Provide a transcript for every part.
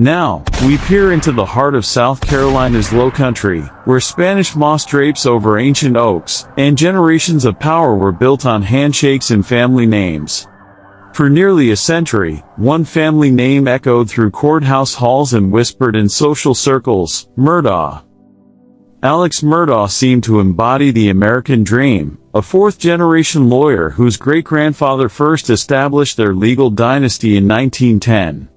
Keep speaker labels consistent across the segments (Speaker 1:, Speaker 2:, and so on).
Speaker 1: Now, we peer into the heart of South Carolina's Lowcountry, where Spanish moss drapes over ancient oaks, and generations of power were built on handshakes and family names. For nearly a century, one family name echoed through courthouse halls and whispered in social circles: Murdaugh. Alex Murdaugh seemed to embody the American dream, a fourth-generation lawyer whose great-grandfather first established their legal dynasty in 1910.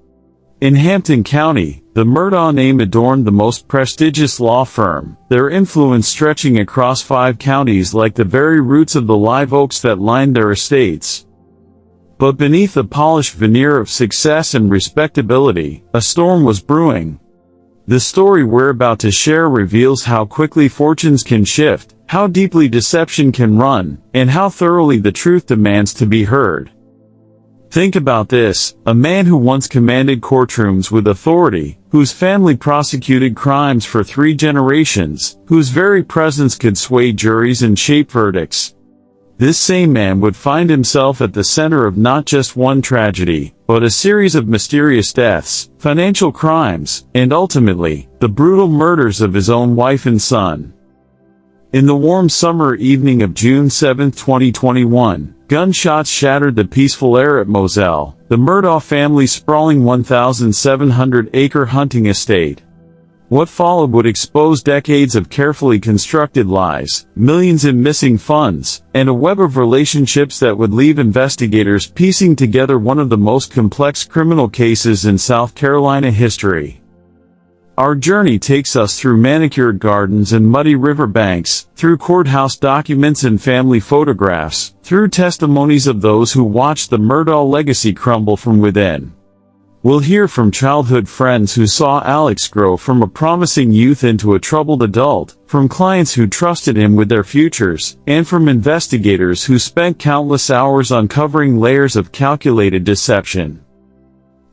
Speaker 1: In Hampton County, the Murdaugh name adorned the most prestigious law firm, their influence stretching across 5 counties like the very roots of the live oaks that lined their estates. But beneath the polished veneer of success and respectability, a storm was brewing. The story we're about to share reveals how quickly fortunes can shift, how deeply deception can run, and how thoroughly the truth demands to be heard. Think about this: a man who once commanded courtrooms with authority, whose family prosecuted crimes for 3 generations, whose very presence could sway juries and shape verdicts. This same man would find himself at the center of not just one tragedy, but a series of mysterious deaths, financial crimes, and ultimately, the brutal murders of his own wife and son. In the warm summer evening of June 7, 2021, gunshots shattered the peaceful air at Moselle, the Murdaugh family's sprawling 1,700-acre hunting estate. What followed would expose decades of carefully constructed lies, millions in missing funds, and a web of relationships that would leave investigators piecing together one of the most complex criminal cases in South Carolina history. Our journey takes us through manicured gardens and muddy riverbanks, through courthouse documents and family photographs, through testimonies of those who watched the Murdaugh legacy crumble from within. We'll hear from childhood friends who saw Alex grow from a promising youth into a troubled adult, from clients who trusted him with their futures, and from investigators who spent countless hours uncovering layers of calculated deception.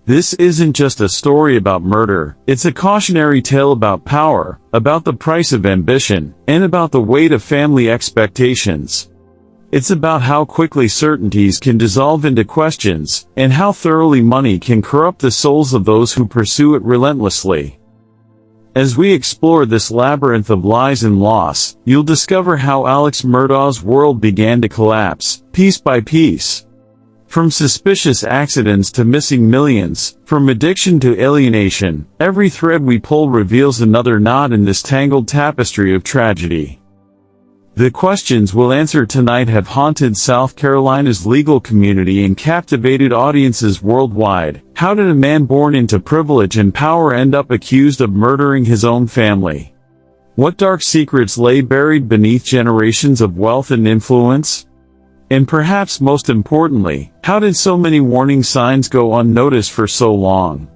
Speaker 1: This isn't just a story about murder, it's a cautionary tale about power, about the price of ambition, and about the weight of family expectations. It's about how quickly certainties can dissolve into questions, and how thoroughly money can corrupt the souls of those who pursue it relentlessly. As we explore this labyrinth of lies and loss, you'll discover how Alex Murdaugh's world began to collapse, piece by piece. From suspicious accidents to missing millions, from addiction to alienation, every thread we pull reveals another knot in this tangled tapestry of tragedy. The questions we'll answer tonight have haunted South Carolina's legal community and captivated audiences worldwide. How did a man born into privilege and power end up accused of murdering his own family? What dark secrets lay buried beneath generations of wealth and influence? And perhaps most importantly, how did so many warning signs go unnoticed for so long?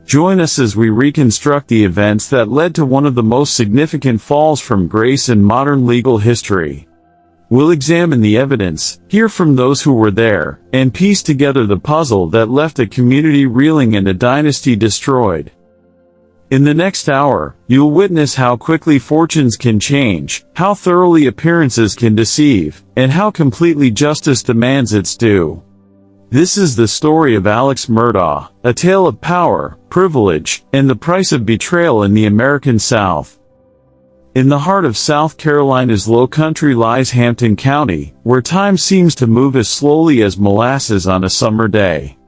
Speaker 1: Join us as we reconstruct the events that led to one of the most significant falls from grace in modern legal history. We'll examine the evidence, hear from those who were there, and piece together the puzzle that left a community reeling and a dynasty destroyed. In the next hour, you'll witness how quickly fortunes can change, how thoroughly appearances can deceive, and how completely justice demands its due. This is the story of Alex Murdaugh, a tale of power, privilege, and the price of betrayal in the American South. In the heart of South Carolina's Lowcountry lies Hampton County, where time seems to move as slowly as molasses on a summer day.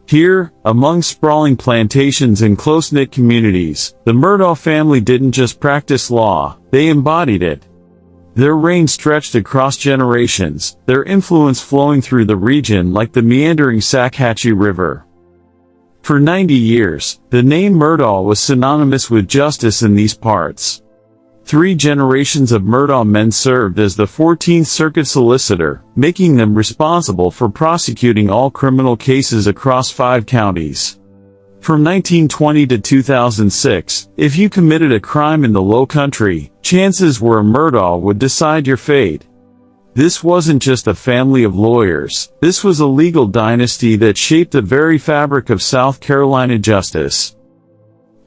Speaker 1: Here, among sprawling plantations and close-knit communities, the Murdaugh family didn't just practice law, they embodied it. Their reign stretched across generations, their influence flowing through the region like the meandering Sachatchee River. For 90 years, the name Murdaugh was synonymous with justice in these parts. 3 generations of Murdaugh men served as the 14th Circuit Solicitor, making them responsible for prosecuting all criminal cases across 5 counties. From 1920 to 2006, if you committed a crime in the Lowcountry, chances were a Murdaugh would decide your fate. This wasn't just a family of lawyers, this was a legal dynasty that shaped the very fabric of South Carolina justice.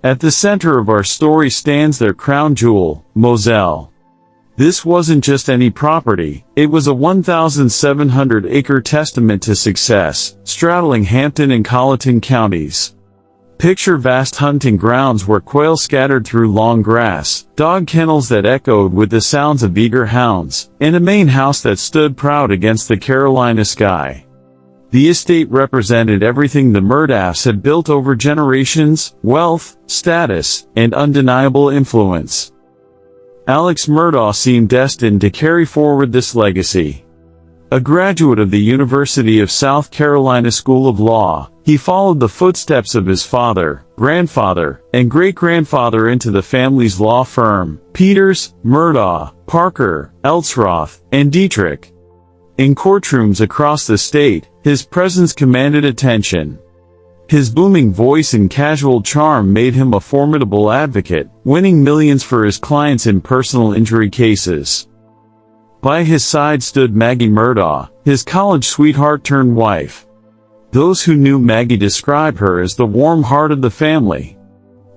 Speaker 1: At the center of our story stands their crown jewel, Moselle. This wasn't just any property, it was a 1,700-acre testament to success, straddling Hampton and Colleton counties. Picture vast hunting grounds where quail scattered through long grass, dog kennels that echoed with the sounds of eager hounds, and a main house that stood proud against the Carolina sky. The estate represented everything the Murdaughs had built over generations: wealth, status, and undeniable influence. Alex Murdaugh seemed destined to carry forward this legacy. A graduate of the University of South Carolina School of Law, he followed the footsteps of his father, grandfather, and great-grandfather into the family's law firm, Peters, Murdaugh, Parker, Elsroth, and Dietrich. In courtrooms across the state, his presence commanded attention. His booming voice and casual charm made him a formidable advocate, winning millions for his clients in personal injury cases. By his side stood Maggie Murdaugh, his college sweetheart turned wife. Those who knew Maggie described her as the warm heart of the family.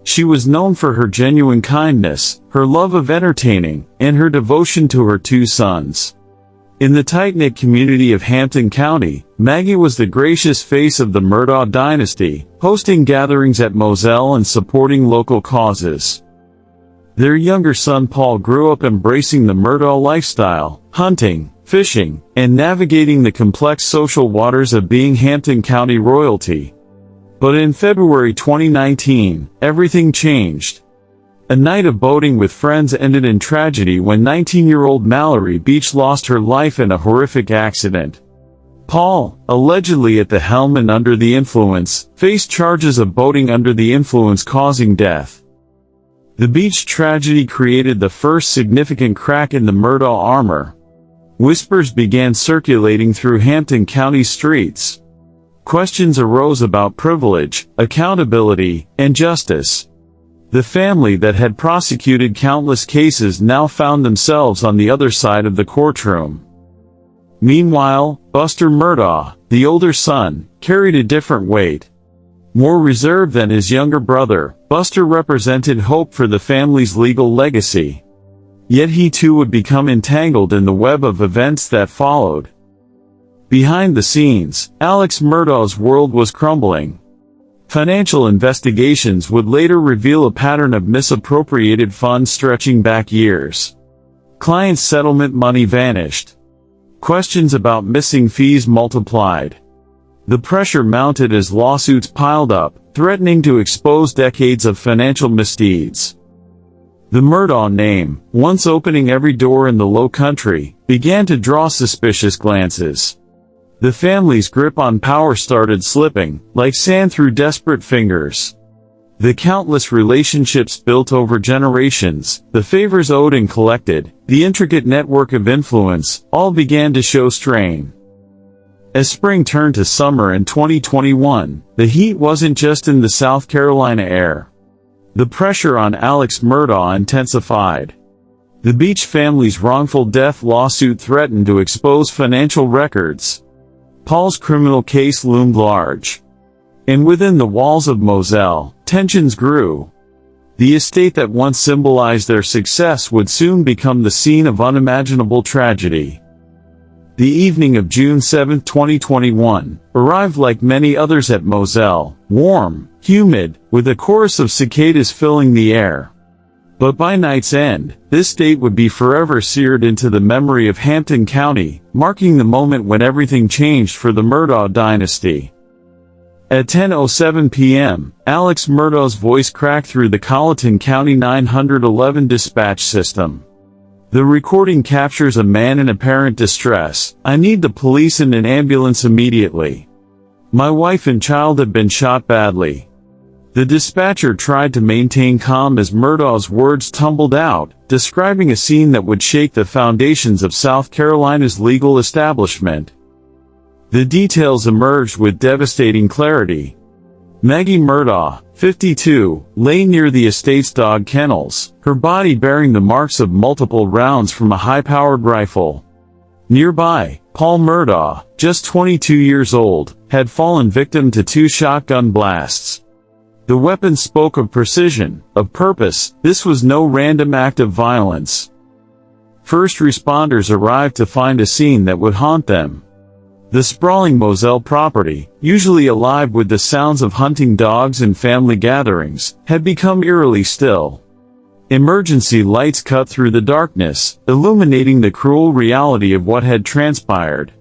Speaker 1: She was known for her genuine kindness, her love of entertaining, and her devotion to her two sons. In the tight-knit community of Hampton County, Maggie was the gracious face of the Murdaugh dynasty, hosting gatherings at Moselle and supporting local causes. Their younger son Paul grew up embracing the Murdaugh lifestyle, hunting, fishing, and navigating the complex social waters of being Hampton County royalty. But in February 2019, everything changed. A night of boating with friends ended in tragedy when 19-year-old Mallory Beach lost her life in a horrific accident. Paul, allegedly at the helm and under the influence, faced charges of boating under the influence causing death. The beach tragedy created the first significant crack in the Murdaugh armor. Whispers began circulating through Hampton County streets. Questions arose about privilege, accountability, and justice. The family that had prosecuted countless cases now found themselves on the other side of the courtroom. Meanwhile, Buster Murdaugh, the older son, carried a different weight. More reserved than his younger brother, Buster represented hope for the family's legal legacy. Yet he too would become entangled in the web of events that followed. Behind the scenes, Alex Murdaugh's world was crumbling. Financial investigations would later reveal a pattern of misappropriated funds stretching back years. Clients' settlement money vanished. Questions about missing fees multiplied. The pressure mounted as lawsuits piled up, threatening to expose decades of financial misdeeds. The Murdaugh name, once opening every door in the Low Country, began to draw suspicious glances. The family's grip on power started slipping, like sand through desperate fingers. The countless relationships built over generations, the favors owed and collected, the intricate network of influence, all began to show strain. As spring turned to summer in 2021, the heat wasn't just in the South Carolina air. The pressure on Alex Murdaugh intensified. The Beach family's wrongful death lawsuit threatened to expose financial records. Paul's criminal case loomed large. And within the walls of Moselle, tensions grew. The estate that once symbolized their success would soon become the scene of unimaginable tragedy. The evening of June 7, 2021, arrived like many others at Moselle, warm, humid, with a chorus of cicadas filling the air. But by night's end, this date would be forever seared into the memory of Hampton County, marking the moment when everything changed for the Murdaugh dynasty. At 10:07 p.m., Alex Murdaugh's voice cracked through the Colleton County 911 dispatch system. The recording captures a man in apparent distress. "I need the police and an ambulance immediately. My wife and child have been shot badly." The dispatcher tried to maintain calm as Murdaugh's words tumbled out, describing a scene that would shake the foundations of South Carolina's legal establishment. The details emerged with devastating clarity. Maggie Murdaugh, 52, lay near the estate's dog kennels, her body bearing the marks of multiple rounds from a high-powered rifle. Nearby, Paul Murdaugh, just 22 years old, had fallen victim to 2 shotgun blasts. The weapon spoke of precision, of purpose. This was no random act of violence. First responders arrived to find a scene that would haunt them. The sprawling Moselle property, usually alive with the sounds of hunting dogs and family gatherings, had become eerily still. Emergency lights cut through the darkness, illuminating the cruel reality of what had transpired.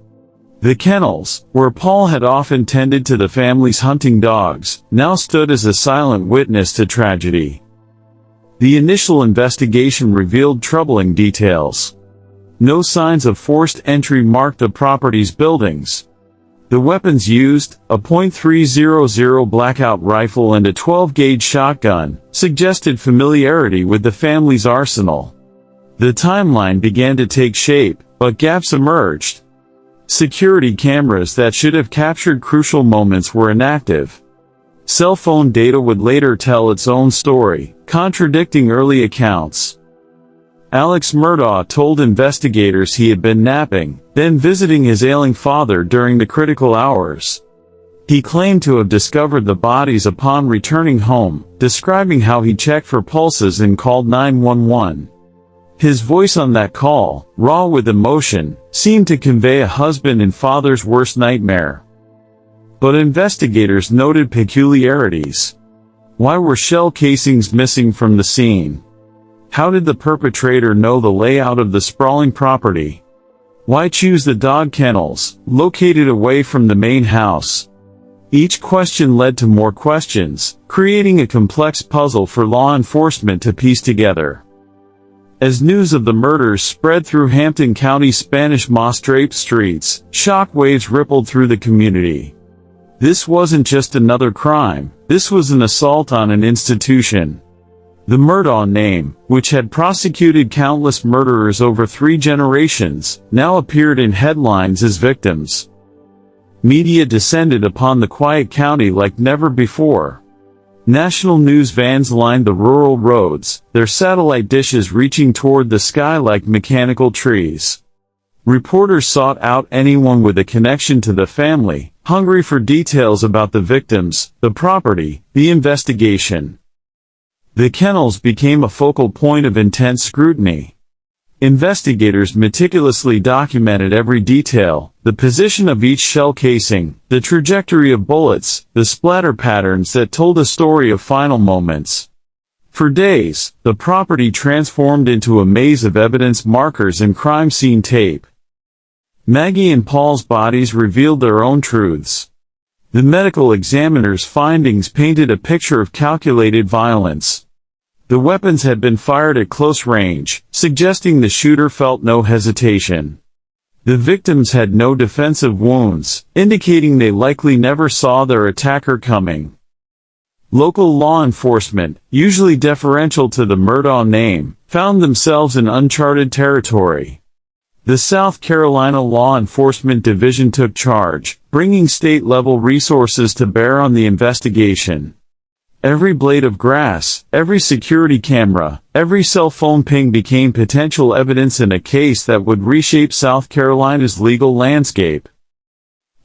Speaker 1: The kennels, where Paul had often tended to the family's hunting dogs, now stood as a silent witness to tragedy. The initial investigation revealed troubling details. No signs of forced entry marked the property's buildings. The weapons used, a .300 blackout rifle and a 12-gauge shotgun, suggested familiarity with the family's arsenal. The timeline began to take shape, but gaps emerged. Security cameras that should have captured crucial moments were inactive. Cell phone data would later tell its own story, contradicting early accounts. Alex Murdaugh told investigators he had been napping, then visiting his ailing father during the critical hours. He claimed to have discovered the bodies upon returning home, describing how he checked for pulses and called 911. His voice on that call, raw with emotion, seemed to convey a husband and father's worst nightmare. But investigators noted peculiarities. Why were shell casings missing from the scene? How did the perpetrator know the layout of the sprawling property? Why choose the dog kennels, located away from the main house? Each question led to more questions, creating a complex puzzle for law enforcement to piece together. As news of the murders spread through Hampton County's Spanish moss-draped streets, shock waves rippled through the community. This wasn't just another crime, this was an assault on an institution. The Murdaugh name, which had prosecuted countless murderers over 3 generations, now appeared in headlines as victims. Media descended upon the quiet county like never before. National news vans lined the rural roads, their satellite dishes reaching toward the sky like mechanical trees. Reporters sought out anyone with a connection to the family, hungry for details about the victims, the property, the investigation. The kennels became a focal point of intense scrutiny. Investigators meticulously documented every detail, the position of each shell casing, the trajectory of bullets, the splatter patterns that told a story of final moments. For days, the property transformed into a maze of evidence markers and crime scene tape. Maggie and Paul's bodies revealed their own truths. The medical examiner's findings painted a picture of calculated violence. The weapons had been fired at close range, suggesting the shooter felt no hesitation. The victims had no defensive wounds, indicating they likely never saw their attacker coming. Local law enforcement, usually deferential to the Murdaugh name, found themselves in uncharted territory. The South Carolina Law Enforcement Division took charge, bringing state-level resources to bear on the investigation. Every blade of grass, every security camera, every cell phone ping became potential evidence in a case that would reshape South Carolina's legal landscape.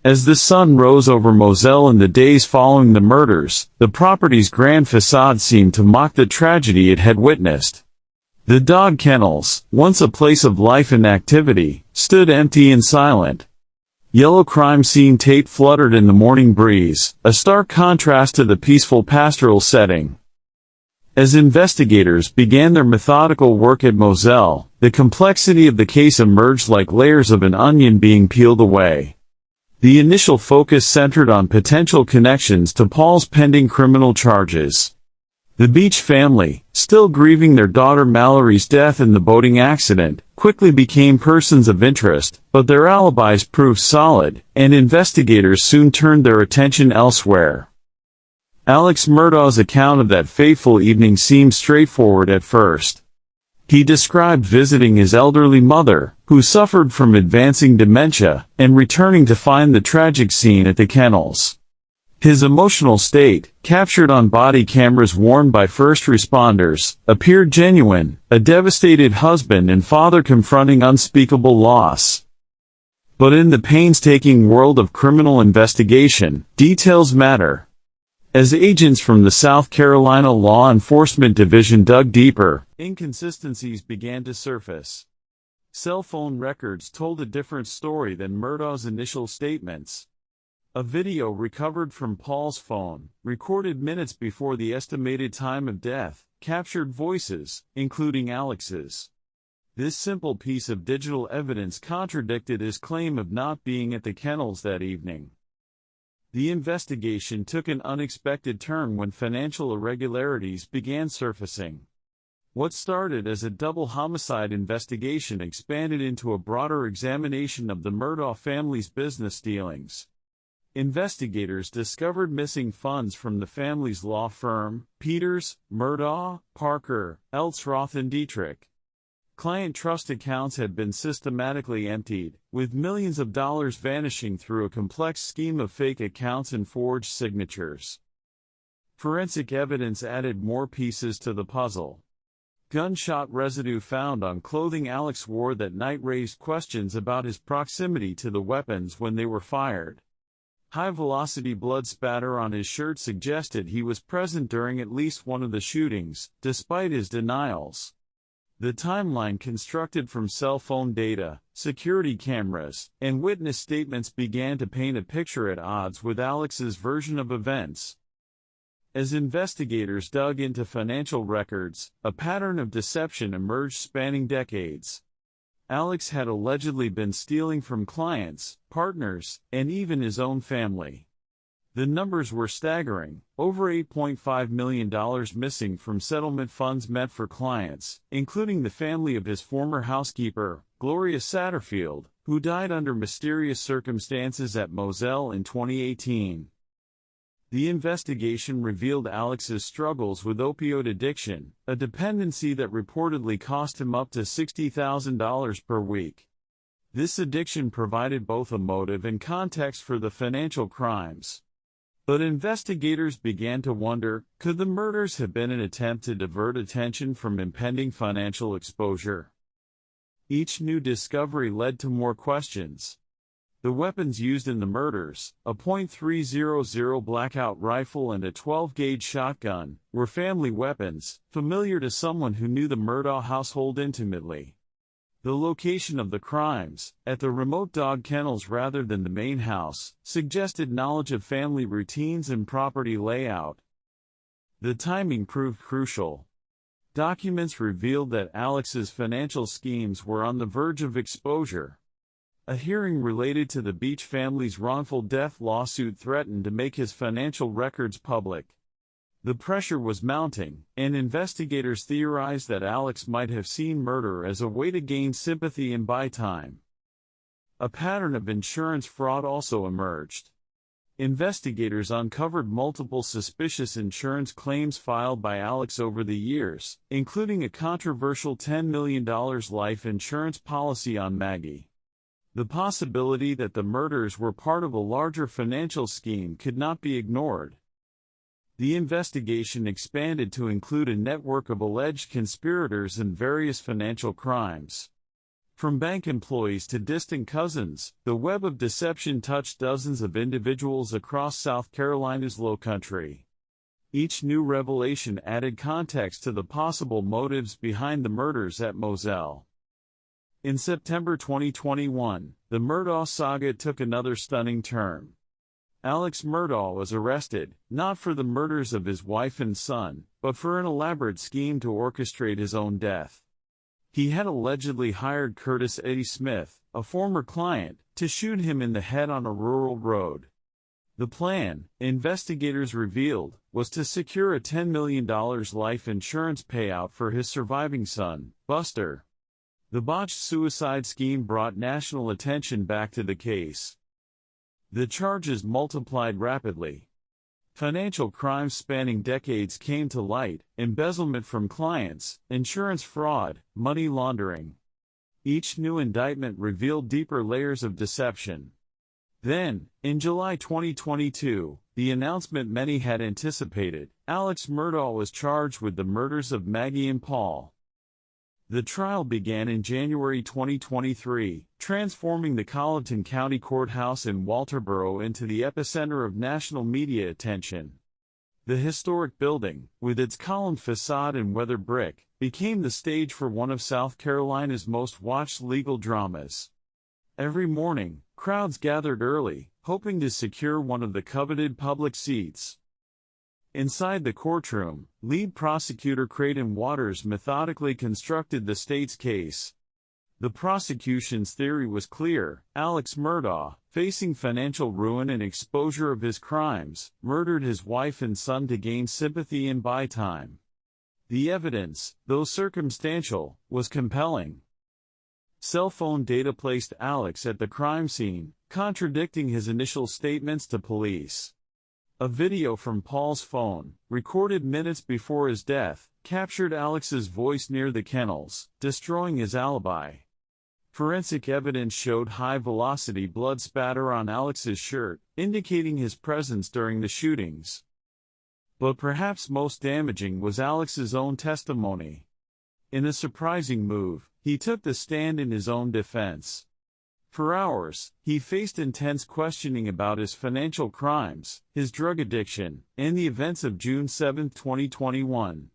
Speaker 1: As the sun rose over Moselle in the days following the murders, the property's grand facade seemed to mock the tragedy it had witnessed. The dog kennels, once a place of life and activity, stood empty and silent. Yellow crime scene tape fluttered in the morning breeze, a stark contrast to the peaceful pastoral setting. As investigators began their methodical work at Moselle, the complexity of the case emerged like layers of an onion being peeled away. The initial focus centered on potential connections to Paul's pending criminal charges. The Beach family, still grieving their daughter Mallory's death in the boating accident, quickly became persons of interest, but their alibis proved solid, and investigators soon turned their attention elsewhere. Alex Murdaugh's account of that fateful evening seemed straightforward at first. He described visiting his elderly mother, who suffered from advancing dementia, and returning to find the tragic scene at the kennels. His emotional state, captured on body cameras worn by first responders, appeared genuine, a devastated husband and father confronting unspeakable loss. But in the painstaking world of criminal investigation, details matter. As agents from the South Carolina Law Enforcement Division dug deeper, inconsistencies began to surface. cell phone records told a different story than Murdaugh's initial statements. A video recovered from Paul's phone, recorded minutes before the estimated time of death, captured voices, including Alex's. This simple piece of digital evidence contradicted his claim of not being at the kennels that evening. The investigation took an unexpected turn when financial irregularities began surfacing. What started as a double homicide investigation expanded into a broader examination of the Murdaugh family's business dealings. Investigators discovered missing funds from the family's law firm, Peters, Murdaugh, Parker, Elsroth and Dietrich. Client trust accounts had been systematically emptied, with millions of dollars vanishing through a complex scheme of fake accounts and forged signatures. Forensic evidence added more pieces to the puzzle. Gunshot residue found on clothing Alex wore that night raised questions about his proximity to the weapons when they were fired. High-velocity blood spatter on his shirt suggested he was present during at least one of the shootings, despite his denials. The timeline constructed from cell phone data, security cameras, and witness statements began to paint a picture at odds with Alex's version of events. As investigators dug into financial records, a pattern of deception emerged spanning decades. Alex had allegedly been stealing from clients, partners, and even his own family. The numbers were staggering: over $8.5 million missing from settlement funds meant for clients, including the family of his former housekeeper, Gloria Satterfield, who died under mysterious circumstances at Moselle in 2018. The investigation revealed Alex's struggles with opioid addiction, a dependency that reportedly cost him up to $60,000 per week. This addiction provided both a motive and context for the financial crimes. But investigators began to wonder, could the murders have been an attempt to divert attention from impending financial exposure? Each new discovery led to more questions. The weapons used in the murders, a .300 blackout rifle and a 12-gauge shotgun, were family weapons, familiar to someone who knew the Murdaugh household intimately. The location of the crimes, at the remote dog kennels rather than the main house, suggested knowledge of family routines and property layout. The timing proved crucial. Documents revealed that Alex's financial schemes were on the verge of exposure. A hearing related to the Beach family's wrongful death lawsuit threatened to make his financial records public. The pressure was mounting, and investigators theorized that Alex might have seen murder as a way to gain sympathy and buy time. A pattern of insurance fraud also emerged. Investigators uncovered multiple suspicious insurance claims filed by Alex over the years, including a controversial $10 million life insurance policy on Maggie. The possibility that the murders were part of a larger financial scheme could not be ignored. The investigation expanded to include a network of alleged conspirators in various financial crimes. From bank employees to distant cousins, the web of deception touched dozens of individuals across South Carolina's Lowcountry. Each new revelation added context to the possible motives behind the murders at Moselle. In September 2021, the Murdaugh saga took another stunning turn. Alex Murdaugh was arrested, not for the murders of his wife and son, but for an elaborate scheme to orchestrate his own death. He had allegedly hired Curtis Eddie Smith, a former client, to shoot him in the head on a rural road. The plan, investigators revealed, was to secure a $10 million life insurance payout for his surviving son, Buster. The botched suicide scheme brought national attention back to the case. The charges multiplied rapidly. Financial crimes spanning decades came to light: embezzlement from clients, insurance fraud, money laundering. Each new indictment revealed deeper layers of deception. Then, in July 2022, the announcement many had anticipated: Alex Murdaugh was charged with the murders of Maggie and Paul. The trial began in January 2023, transforming the Colleton County Courthouse in Walterboro into the epicenter of national media attention. The historic building, with its columned facade and weathered brick, became the stage for one of South Carolina's most watched legal dramas. Every morning, crowds gathered early, hoping to secure one of the coveted public seats. Inside the courtroom, lead prosecutor Creighton Waters methodically constructed the state's case. The prosecution's theory was clear: Alex Murdaugh, facing financial ruin and exposure of his crimes, murdered his wife and son to gain sympathy and buy time. The evidence, though circumstantial, was compelling. Cell phone data placed Alex at the crime scene, contradicting his initial statements to police. A video from Paul's phone, recorded minutes before his death, captured Alex's voice near the kennels, destroying his alibi. Forensic evidence showed high-velocity blood spatter on Alex's shirt, indicating his presence during the shootings. But perhaps most damaging was Alex's own testimony. In a surprising move, he took the stand in his own defense. For hours, he faced intense questioning about his financial crimes, his drug addiction, and the events of June 7, 2021.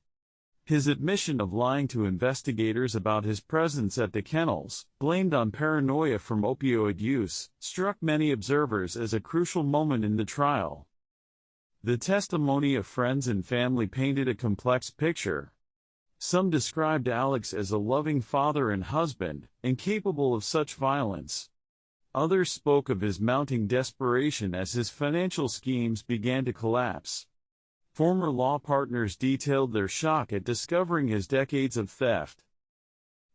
Speaker 1: His admission of lying to investigators about his presence at the kennels, blamed on paranoia from opioid use, struck many observers as a crucial moment in the trial. The testimony of friends and family painted a complex picture. Some described Alex as a loving father and husband, incapable of such violence. Others spoke of his mounting desperation as his financial schemes began to collapse. Former law partners detailed their shock at discovering his decades of theft.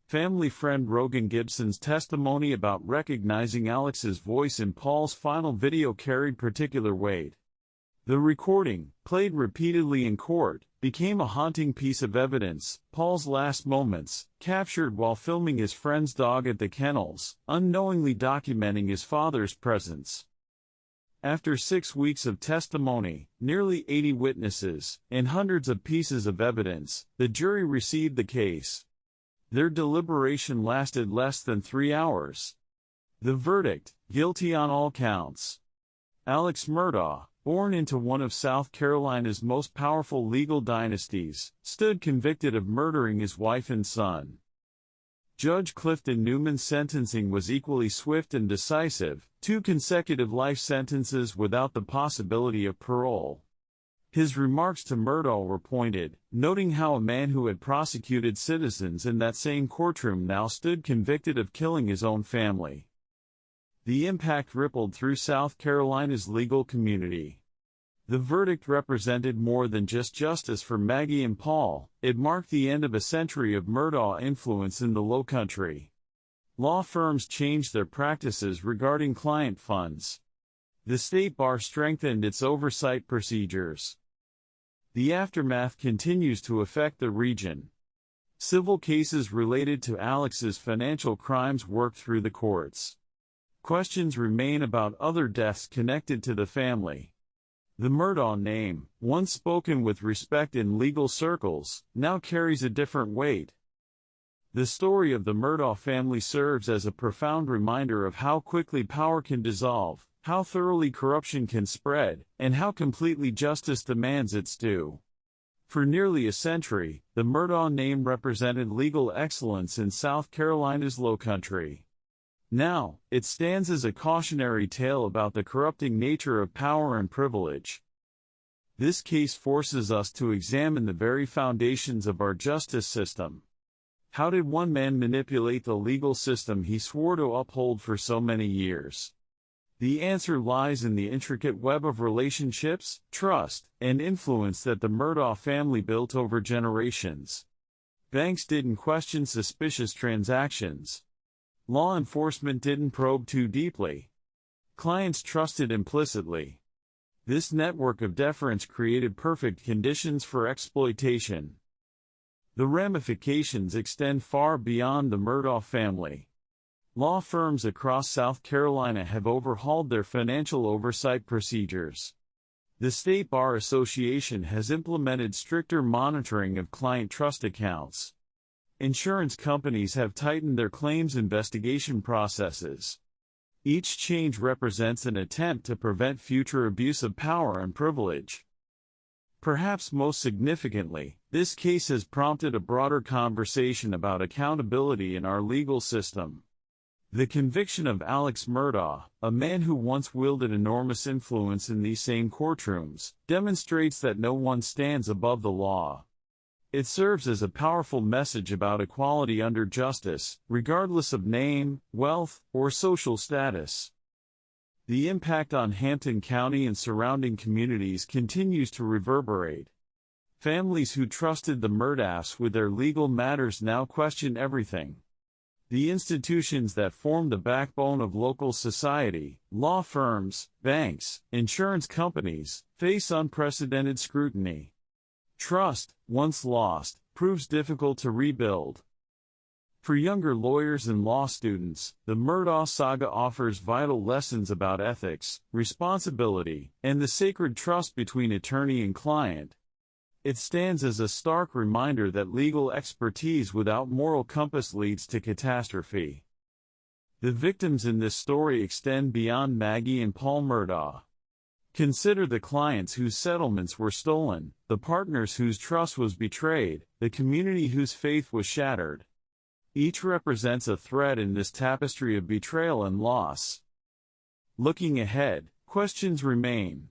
Speaker 1: Family friend Rogan Gibson's testimony about recognizing Alex's voice in Paul's final video carried particular weight. The recording, played repeatedly in court, became a haunting piece of evidence. Paul's last moments, captured while filming his friend's dog at the kennels, unknowingly documenting his father's presence. After 6 weeks of testimony, nearly 80 witnesses, and hundreds of pieces of evidence, the jury received the case. Their deliberation lasted less than 3 hours. The verdict: guilty on all counts. Alex Murdaugh, born into one of South Carolina's most powerful legal dynasties, stood convicted of murdering his wife and son. Judge Clifton Newman's sentencing was equally swift and decisive: 2 consecutive life sentences without the possibility of parole. His remarks to Murdaugh were pointed, noting how a man who had prosecuted citizens in that same courtroom now stood convicted of killing his own family. The impact rippled through South Carolina's legal community. The verdict represented more than just justice for Maggie and Paul; it marked the end of a century of Murdaugh influence in the Lowcountry. Law firms changed their practices regarding client funds. The state bar strengthened its oversight procedures. The aftermath continues to affect the region. Civil cases related to Alex's financial crimes worked through the courts. Questions remain about other deaths connected to the family. The Murdaugh name, once spoken with respect in legal circles, now carries a different weight. The story of the Murdaugh family serves as a profound reminder of how quickly power can dissolve, how thoroughly corruption can spread, and how completely justice demands its due. For nearly a century, the Murdaugh name represented legal excellence in South Carolina's Lowcountry. Now, it stands as a cautionary tale about the corrupting nature of power and privilege. This case forces us to examine the very foundations of our justice system. How did one man manipulate the legal system he swore to uphold for so many years? The answer lies in the intricate web of relationships, trust, and influence that the Murdaugh family built over generations. Banks didn't question suspicious transactions. Law enforcement didn't probe too deeply. Clients trusted implicitly. This network of deference created perfect conditions for exploitation. The ramifications extend far beyond the Murdaugh family. Law firms across South Carolina have overhauled their financial oversight procedures. The State Bar Association has implemented stricter monitoring of client trust accounts. Insurance companies have tightened their claims investigation processes. Each change represents an attempt to prevent future abuse of power and privilege. Perhaps most significantly, this case has prompted a broader conversation about accountability in our legal system. The conviction of Alex Murdaugh, a man who once wielded enormous influence in these same courtrooms, demonstrates that no one stands above the law. It serves as a powerful message about equality under justice, regardless of name, wealth, or social status. The impact on Hampton County and surrounding communities continues to reverberate. Families who trusted the Murdaughs with their legal matters now question everything. The institutions that form the backbone of local society, law firms, banks, insurance companies, face unprecedented scrutiny. Trust, once lost, proves difficult to rebuild. For younger lawyers and law students, the Murdaugh saga offers vital lessons about ethics, responsibility, and the sacred trust between attorney and client. It stands as a stark reminder that legal expertise without moral compass leads to catastrophe. The victims in this story extend beyond Maggie and Paul Murdaugh. Consider the clients whose settlements were stolen, the partners whose trust was betrayed, the community whose faith was shattered. Each represents a thread in this tapestry of betrayal and loss. Looking ahead, questions remain.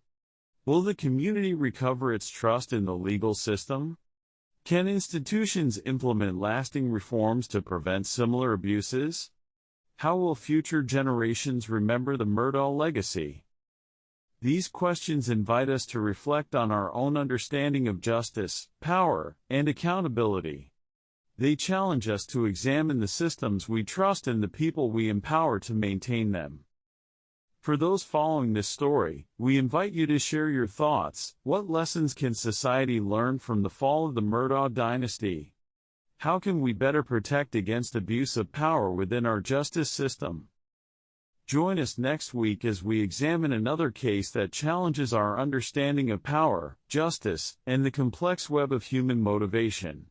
Speaker 1: Will the community recover its trust in the legal system? Can institutions implement lasting reforms to prevent similar abuses? How will future generations remember the Murdaugh legacy? These questions invite us to reflect on our own understanding of justice, power, and accountability. They challenge us to examine the systems we trust and the people we empower to maintain them. For those following this story, we invite you to share your thoughts. What lessons can society learn from the fall of the Murdaugh dynasty? How can we better protect against abuse of power within our justice system? Join us next week as we examine another case that challenges our understanding of power, justice, and the complex web of human motivation.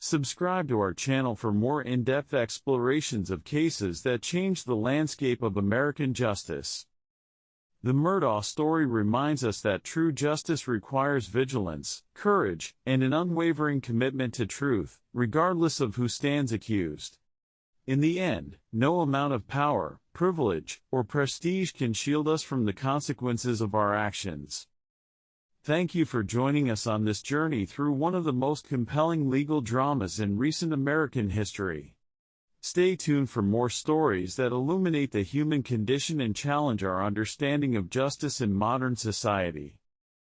Speaker 1: Subscribe to our channel for more in-depth explorations of cases that change the landscape of American justice. The Murdaugh story reminds us that true justice requires vigilance, courage, and an unwavering commitment to truth, regardless of who stands accused. In the end, no amount of power, privilege, or prestige can shield us from the consequences of our actions. Thank you for joining us on this journey through one of the most compelling legal dramas in recent American history. Stay tuned for more stories that illuminate the human condition and challenge our understanding of justice in modern society.